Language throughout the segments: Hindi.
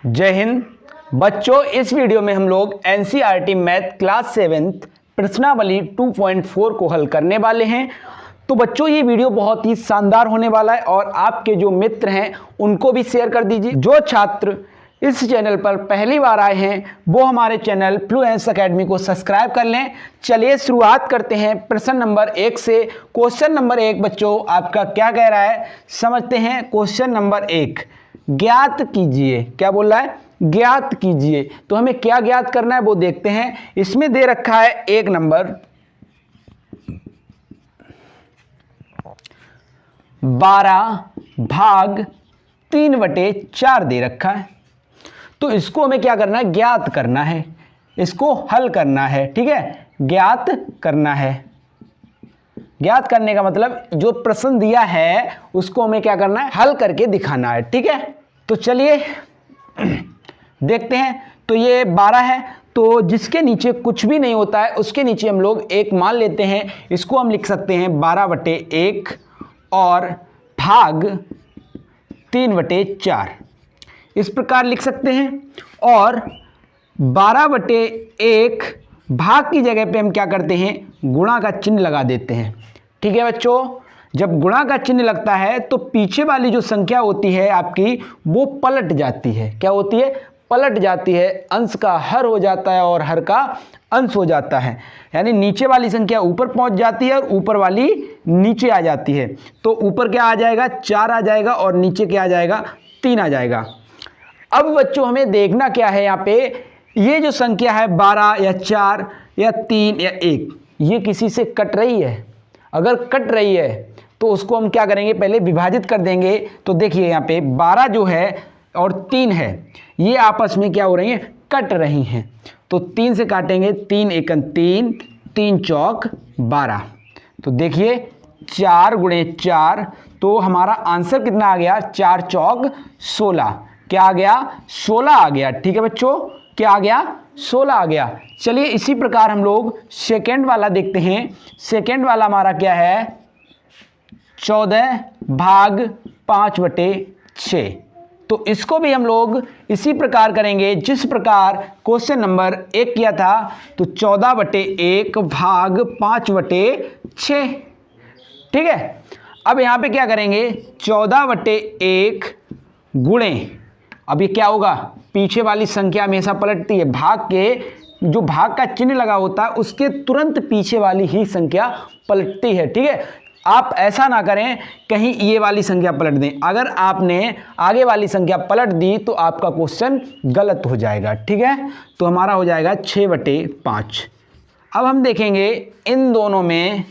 जय हिंद बच्चों, इस वीडियो में हम लोग एनसीईआरटी मैथ क्लास 7 प्रश्नावली 2.4 को हल करने वाले हैं। तो बच्चों ये वीडियो बहुत ही शानदार होने वाला है और आपके जो मित्र हैं उनको भी शेयर कर दीजिए। जो छात्र इस चैनल पर पहली बार आए हैं वो हमारे चैनल फ्लुएंस एकेडमी को सब्सक्राइब कर लें। चलिए शुरुआत करते हैं प्रश्न नंबर 1 से। क्वेश्चन नंबर 1 बच्चों आपका क्या कह रहा है समझते हैं। क्वेश्चन नंबर 1, ज्ञात कीजिए। क्या बोल रहा है? ज्ञात कीजिए। तो हमें क्या ज्ञात करना है वो देखते हैं। इसमें दे रखा है 1 नंबर 12 भाग 3/4 दे रखा है। तो इसको हमें क्या करना है? ज्ञात करना है, इसको हल करना है। ठीक है, ज्ञात करना है। ज्ञात करने का मतलब जो प्रश्न दिया है उसको हमें क्या करना है? हल करके दिखाना है। ठीक है, तो चलिए देखते हैं। तो ये 12 है, तो जिसके नीचे कुछ भी नहीं होता है उसके नीचे हम लोग 1 मान लेते हैं। इसको हम लिख सकते हैं 12/1 और भाग 3/4 इस प्रकार लिख सकते हैं। और 12/1 भाग की जगह पे हम क्या करते हैं? गुणा का चिन्ह लगा देते हैं। ठीक है बच्चों, जब गुणा का चिन्ह लगता है तो पीछे वाली जो संख्या होती है आपकी वो पलट जाती है। क्या होती है? पलट जाती है। अंश का हर हो जाता है और हर का अंश हो जाता है। यानी नीचे वाली संख्या ऊपर पहुंच जाती है और ऊपर वाली नीचे आ जाती है। तो ऊपर क्या आ जाएगा? 4 आ जाएगा और नीचे क्या आ जाएगा? 3 आ जाएगा। अब बच्चों हमें देखना क्या है यहाँ पे, ये जो संख्या है 12 या 4 या 3 या 1, ये किसी से कट रही है। अगर कट रही है तो उसको हम क्या करेंगे? पहले विभाजित कर देंगे। तो देखिए यहाँ पे 12 जो है और 3 है, ये आपस में क्या हो रही हैं? कट रही हैं। तो 3 से काटेंगे, 3 एकन 3, 3 चौक 12। तो देखिए 4 × 4, तो हमारा आंसर कितना आ गया? 4 चौक 16। क्या आ गया? 16 आ गया। ठीक है बच्चों, क्या आ गया? 16 आ गया। चलिए इसी प्रकार हम लोग सेकेंड वाला देखते हैं। सेकेंड वाला हमारा क्या है? 14 भाग 5/6। तो इसको भी हम लोग इसी प्रकार करेंगे जिस प्रकार क्वेश्चन नंबर 1 किया था। तो 14/1 भाग 5/6। ठीक है, अब यहाँ पे क्या करेंगे? 14/1 गुणे, अब ये क्या होगा? पीछे वाली संख्या हमेशा पलटती है। भाग के जो भाग का चिन्ह लगा होता है उसके तुरंत पीछे वाली ही संख्या पलटती है। ठीक है, आप ऐसा ना करें कहीं ये वाली संख्या पलट दें। अगर आपने आगे वाली संख्या पलट दी तो आपका क्वेश्चन गलत हो जाएगा। ठीक है, तो हमारा हो जाएगा 6/5। अब हम देखेंगे इन दोनों में,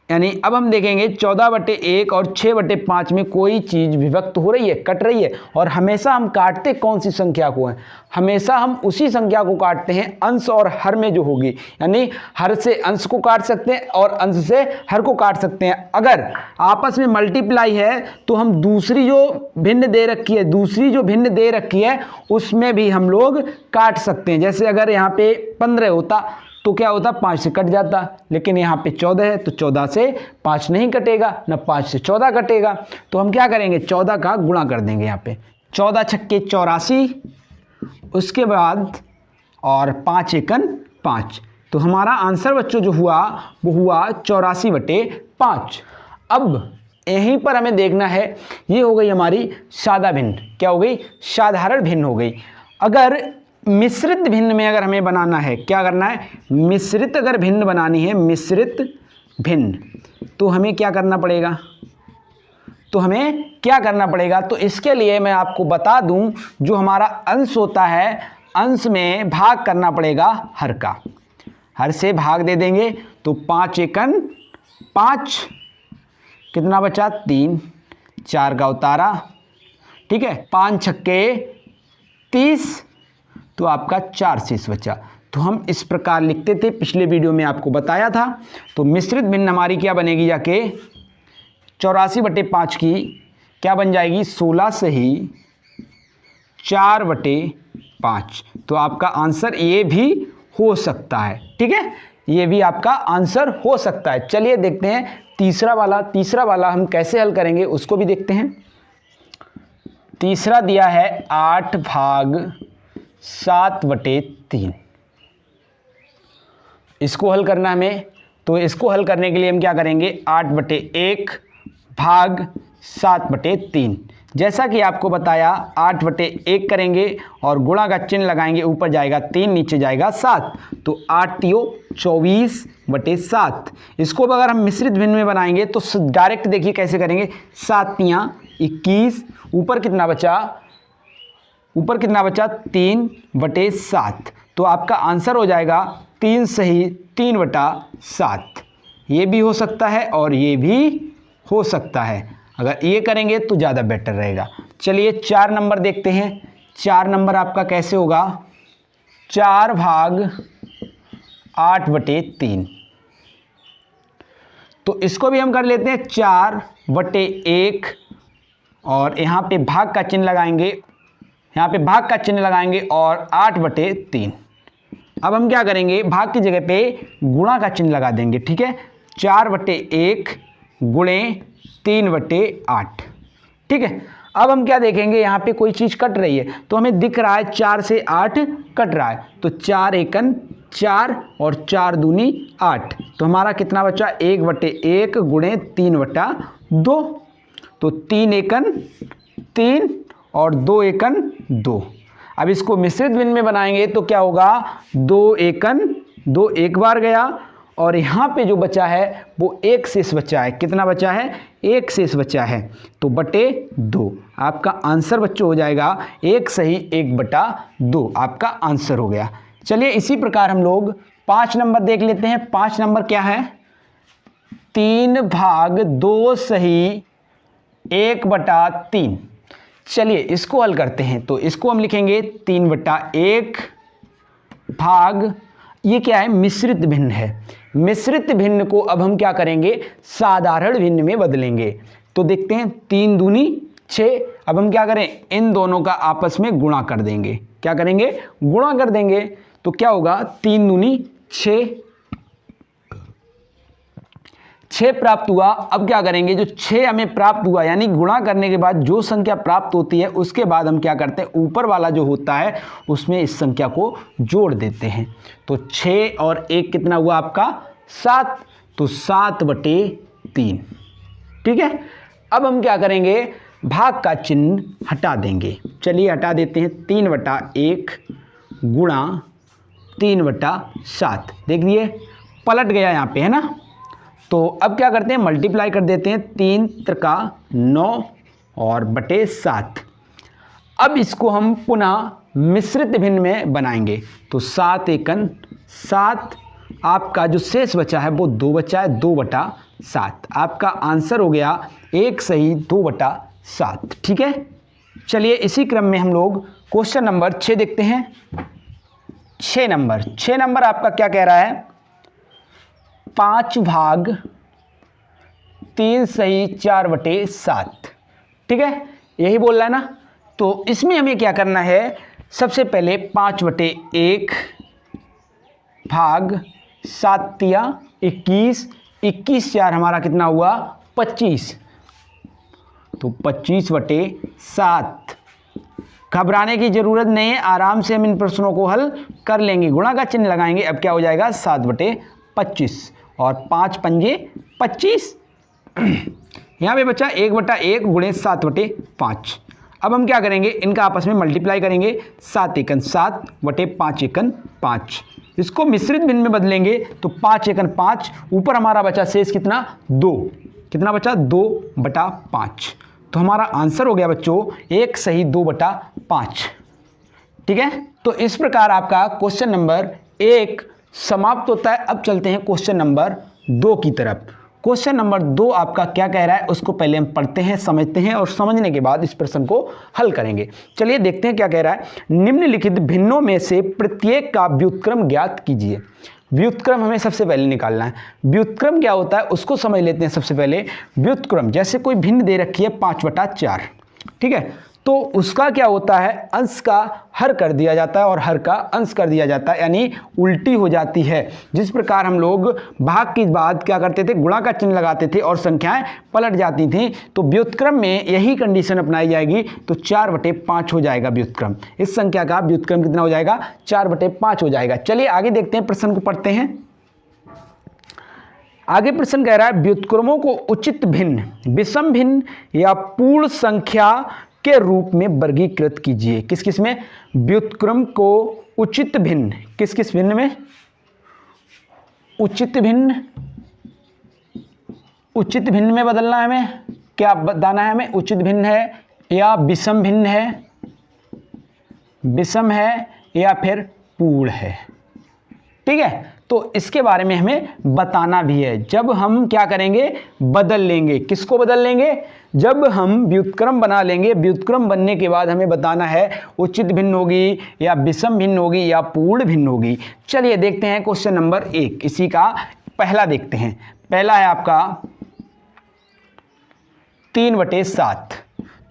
यानी अब हम देखेंगे 14/1 और 6/5 में कोई चीज़ विभक्त हो रही है, कट रही है। और हमेशा हम काटते कौन सी संख्या को हैं? हमेशा हम उसी संख्या को काटते हैं अंश और हर में जो होगी। यानी हर से अंश को काट सकते हैं और अंश से हर को काट सकते हैं। अगर आपस में मल्टीप्लाई है तो हम दूसरी जो भिन्न दे रखी है उसमें भी हम लोग काट सकते हैं। जैसे अगर यहाँ पे 15 होता तो क्या होता? 5 से कट जाता, लेकिन यहाँ पे 14 है तो 14 से 5 नहीं कटेगा, न 5 से 14 कटेगा। तो हम क्या करेंगे? 14 का गुणा कर देंगे। यहाँ पे 14 छक्के 84, उसके बाद और 5 एकन 5। तो हमारा आंसर बच्चों जो हुआ वो हुआ 84/5। अब यहीं पर हमें देखना है, ये हो गई हमारी सादा भिन्न। क्या हो गई? साधारण भिन्न हो गई। अगर मिश्रित भिन्न में अगर हमें बनाना है, क्या करना है? मिश्रित अगर भिन्न बनानी है, मिश्रित भिन्न, तो हमें क्या करना पड़ेगा? तो इसके लिए मैं आपको बता दूं, जो हमारा अंश होता है अंश में भाग करना पड़ेगा हर का। हर से भाग दे देंगे तो 5 एकन 5, कितना बचा? 3, 4 का उतारा। ठीक है, 5 छक्के 30, तो आपका 4 शेष बचा। तो हम इस प्रकार लिखते थे, पिछले वीडियो में आपको बताया था। तो मिश्रित भिन्न हमारी क्या बनेगी? जाके 84/5 की क्या बन जाएगी? 16 से ही 4/5। तो आपका आंसर ये भी हो सकता है। ठीक है, ये भी आपका आंसर हो सकता है। चलिए देखते हैं तीसरा वाला हम कैसे हल करेंगे उसको भी देखते हैं। तीसरा दिया है 8/7/3। इसको हल करना हमें, तो इसको हल करने के लिए हम क्या करेंगे, 8/1/7/3। जैसा कि आपको बताया 8/1 करेंगे और गुणा का चिन्ह लगाएंगे, ऊपर जाएगा 3 नीचे जाएगा 7, तो 8 तियो 24/7। इसको अगर हम मिश्रित भिन्न में बनाएंगे तो डायरेक्ट देखिए कैसे करेंगे, 7 तियाँ 21, ऊपर कितना बचा, 3/7। तो आपका आंसर हो जाएगा 3 सही 3/7। ये भी हो सकता है और ये भी हो सकता है, अगर ये करेंगे तो ज़्यादा बेटर रहेगा। चलिए 4 नंबर देखते हैं। 4 नंबर आपका कैसे होगा, 4/8/3। तो इसको भी हम कर लेते हैं 4/1 और यहाँ पे भाग का चिन्ह लगाएंगे, यहाँ पे भाग का चिन्ह लगाएंगे और 8/3। अब हम क्या करेंगे, भाग की जगह पे गुणा का चिन्ह लगा देंगे, ठीक है। 4/1 गुणे 3/8, ठीक है। अब हम क्या देखेंगे, यहाँ पे कोई चीज़ कट रही है तो हमें दिख रहा है 4 से 8 कट रहा है, तो 4 एकन 4 और 4 दूनी 8, तो हमारा कितना बचा, 1/1 गुणे 3/2, तो 3 एकन 3 और 2 एकन 2। अब इसको मिश्रित भिन्न में बनाएंगे तो क्या होगा, 2 एकन 2 एक बार गया और यहाँ पे जो बचा है वो 1 शेष बचा है। कितना बचा है, 1 शेष बचा है, तो /2। आपका आंसर बच्चों हो जाएगा 1 सही 1/2, आपका आंसर हो गया। चलिए इसी प्रकार हम लोग 5 नंबर देख लेते हैं। 5 नंबर क्या है, 3/2 सही 1/3। चलिए इसको हल करते हैं, तो इसको हम लिखेंगे 3/1 भाग, ये क्या है, मिश्रित भिन्न है। मिश्रित भिन्न को अब हम क्या करेंगे, साधारण भिन्न में बदलेंगे। तो देखते हैं, 3 दूनी 6। अब हम क्या करें, इन दोनों का आपस में गुणा कर देंगे। क्या करेंगे, गुणा कर देंगे, तो क्या होगा, 3 दूनी 6, 6 प्राप्त हुआ। अब क्या करेंगे, जो 6 हमें प्राप्त हुआ यानी गुणा करने के बाद जो संख्या प्राप्त होती है उसके बाद हम क्या करते हैं, ऊपर वाला जो होता है उसमें इस संख्या को जोड़ देते हैं। तो 6 और 1 कितना हुआ आपका, 7, तो 7/3, ठीक है। अब हम क्या करेंगे, भाग का चिन्ह हटा देंगे। चलिए हटा देते हैं, 3/1 गुणा 3/7। देखिए पलट गया यहाँ पे, है ना। तो अब क्या करते हैं, मल्टीप्लाई कर देते हैं, 3 त्रिका 9 और /7। अब इसको हम पुनः मिश्रित भिन्न में बनाएंगे, तो 7 एकन 7, आपका जो शेष बचा है वो 2 बचा है, 2/7। आपका आंसर हो गया 1 सही 2/7, ठीक है। चलिए इसी क्रम में हम लोग क्वेश्चन नंबर 6 देखते हैं। 6 नंबर आपका क्या कह रहा है, 5/3 सही 4/7, ठीक है, यही बोल रहा है ना। तो इसमें हमें क्या करना है, सबसे पहले 5/1 भाग 7 तिया 21, 21 4 हमारा कितना हुआ, 25, तो 25/7। घबराने की जरूरत नहीं है, आराम से हम इन प्रश्नों को हल कर लेंगे। गुणा का चिन्ह लगाएंगे, अब क्या हो जाएगा, 7/25 और 5 पंजे 25। यहाँ पे बचा 1/1 गुणे 7/5। अब हम क्या करेंगे, इनका आपस में मल्टीप्लाई करेंगे, 7 एकन 7 बटे 5 एकन 5। इसको मिश्रित भिन्न में बदलेंगे तो 5 एकन 5, ऊपर हमारा बचा शेष कितना, 2, कितना बचा, 2/5। तो हमारा आंसर हो गया बच्चों 1 सही 2/5, ठीक है। तो इस प्रकार आपका क्वेश्चन नंबर 1 समाप्त होता है। अब चलते हैं क्वेश्चन नंबर 2 की तरफ। क्वेश्चन नंबर 2 आपका क्या कह रहा है, उसको पहले हम पढ़ते हैं, समझते हैं और समझने के बाद इस प्रश्न को हल करेंगे। चलिए देखते हैं क्या कह रहा है। निम्नलिखित भिन्नों में से प्रत्येक का व्युत्क्रम ज्ञात कीजिए। व्युत्क्रम हमें सबसे पहले निकालना है। व्युत्क्रम क्या होता है उसको समझ लेते हैं। सबसे पहले व्युत्क्रम, जैसे कोई भिन्न दे रखी है 5/4, ठीक है, तो उसका क्या होता है, अंश का हर कर दिया जाता है और हर का अंश कर दिया जाता है, यानी उल्टी हो जाती है। जिस प्रकार हम लोग भाग की बात क्या करते थे, गुणा का चिन्ह लगाते थे और संख्याएं पलट जाती थी, तो व्युत्क्रम में यही कंडीशन अपनाई जाएगी। तो 4/5 हो जाएगा व्युत्क्रम। इस संख्या का व्युत्क्रम कितना हो जाएगा, 4/5 हो जाएगा। चलिए आगे देखते हैं, प्रश्न को पढ़ते हैं। आगे प्रश्न कह रहा है व्युत्क्रमों को उचित भिन्न, विषम भिन्न या पूर्ण संख्या के रूप में वर्गीकृत कीजिए। किस किस में, व्युत्क्रम को उचित भिन्न, किस किस भिन्न में, उचित भिन्न, उचित भिन्न में बदलना है हमें, क्या बताना है हमें, उचित भिन्न है या विषम भिन्न है, विषम है या फिर पूर्ण है। ठीक है, तो इसके बारे में हमें बताना भी है। जब हम क्या करेंगे, बदल लेंगे, किसको बदल लेंगे, जब हम व्युत्क्रम बना लेंगे, व्युत्क्रम बनने के बाद हमें बताना है उचित भिन्न होगी या विषम भिन्न होगी या पूर्ण भिन्न होगी। चलिए देखते हैं क्वेश्चन नंबर 1, इसी का पहला देखते हैं। पहला है आपका 3/7।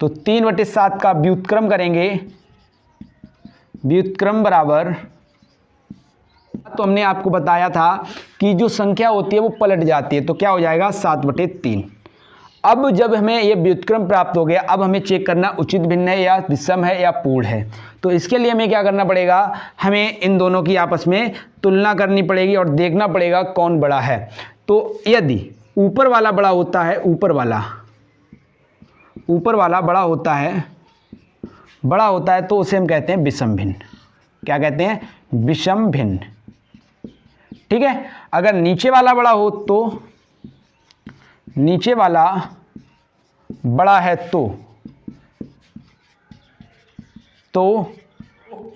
तो 3/7 का व्युत्क्रम करेंगे, व्युत्क्रम बराबर, तो हमने आपको बताया था कि जो संख्या होती है वो पलट जाती है, तो क्या हो जाएगा 7/3। अब जब हमें ये व्युत्क्रम प्राप्त हो गया, अब हमें चेक करना उचित भिन्न है या विषम है या पूर्ण है। तो इसके लिए हमें क्या करना पड़ेगा, हमें इन दोनों की आपस में तुलना करनी पड़ेगी और देखना पड़ेगा कौन बड़ा है। तो यदि ऊपर वाला बड़ा होता है, ऊपर वाला बड़ा होता है तो उसे हम कहते हैं विषम भिन्न। क्या कहते हैं, विषम भिन्न। ठीक है, अगर नीचे वाला बड़ा हो तो, नीचे वाला बड़ा है तो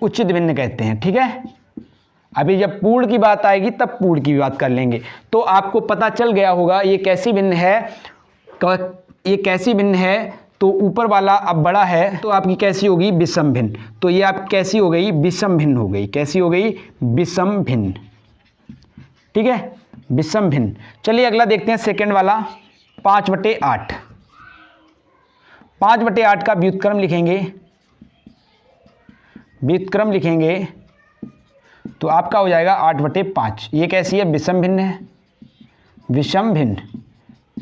उचित भिन्न कहते हैं। ठीक है, अभी जब पूर्ण की बात आएगी तब पूर्ण की बात कर लेंगे। तो आपको पता चल गया होगा ये कैसी भिन्न है, ये कैसी भिन्न है, तो ऊपर वाला अब बड़ा है तो आपकी कैसी होगी, विषम भिन्न। तो ये आप कैसी हो गई, विषम भिन्न हो गई। कैसी हो गई, विषम भिन्न। ठीक है, विषम भिन्न। चलिए अगला देखते हैं, सेकंड वाला 5/8। 5/8 का व्युत्क्रम लिखेंगे, व्युत्क्रम लिखेंगे तो आपका हो जाएगा 8/5। ये कैसी है, विषम भिन्न है, विषम भिन्न।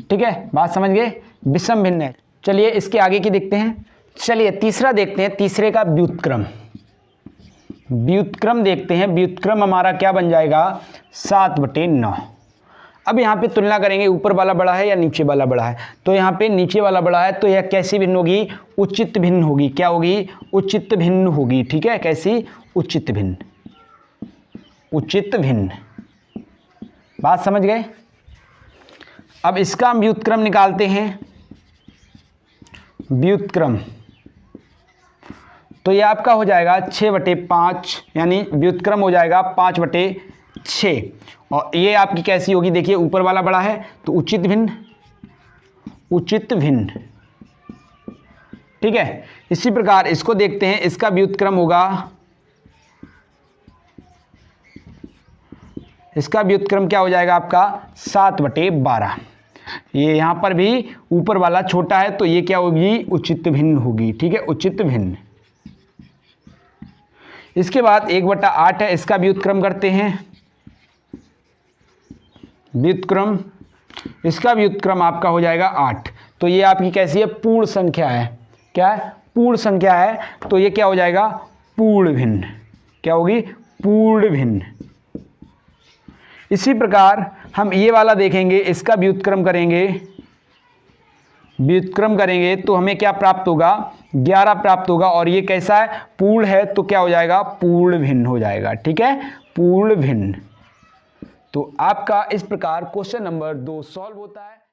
ठीक है, बात समझ गए, विषम भिन्न है। चलिए इसके आगे की देखते हैं। चलिए तीसरा देखते हैं, तीसरे का व्युत्क्रम, व्युत्क्रम देखते हैं। व्युत्क्रम हमारा क्या बन जाएगा, 7/9। अब यहाँ पे तुलना करेंगे, ऊपर वाला बड़ा है या नीचे वाला बड़ा है। तो यहाँ पे नीचे वाला बड़ा है तो यह कैसी भिन्न होगी, उचित भिन्न होगी। क्या होगी, उचित भिन्न होगी। ठीक है, कैसी, उचित भिन्न, उचित भिन्न। बात समझ गए। अब इसका हम व्युत्क्रम निकालते हैं, व्युत्क्रम तो ये आपका हो जाएगा 6/5, यानी व्युत्क्रम हो जाएगा 5/6। और ये आपकी कैसी होगी, देखिए ऊपर वाला बड़ा है तो उचित भिन्न, उचित भिन्न। ठीक है, इसी प्रकार इसको देखते हैं, इसका व्युत्क्रम होगा, इसका व्युत्क्रम क्या हो जाएगा आपका 7/12। ये यहाँ पर भी ऊपर वाला छोटा है तो ये क्या होगी, उचित भिन्न होगी। ठीक है, उचित भिन्न। इसके बाद 1/8 है, इसका व्युत्क्रम करते हैं, व्युत्क्रम, इसका व्युत्क्रम आपका हो जाएगा 8। तो ये आपकी कैसी है, पूर्ण संख्या है। क्या है, पूर्ण संख्या है। तो ये क्या हो जाएगा, पूर्ण भिन्न। क्या होगी, पूर्ण भिन्न। इसी प्रकार हम ये वाला देखेंगे, इसका व्युत्क्रम करेंगे, व्युत्क्रम करेंगे तो हमें क्या प्राप्त होगा, 11 प्राप्त होगा। और ये कैसा है, पूर्ण है तो क्या हो जाएगा, पूर्ण भिन्न हो जाएगा। ठीक है, पूर्ण भिन्न। तो आपका इस प्रकार क्वेश्चन नंबर 2 सॉल्व होता है।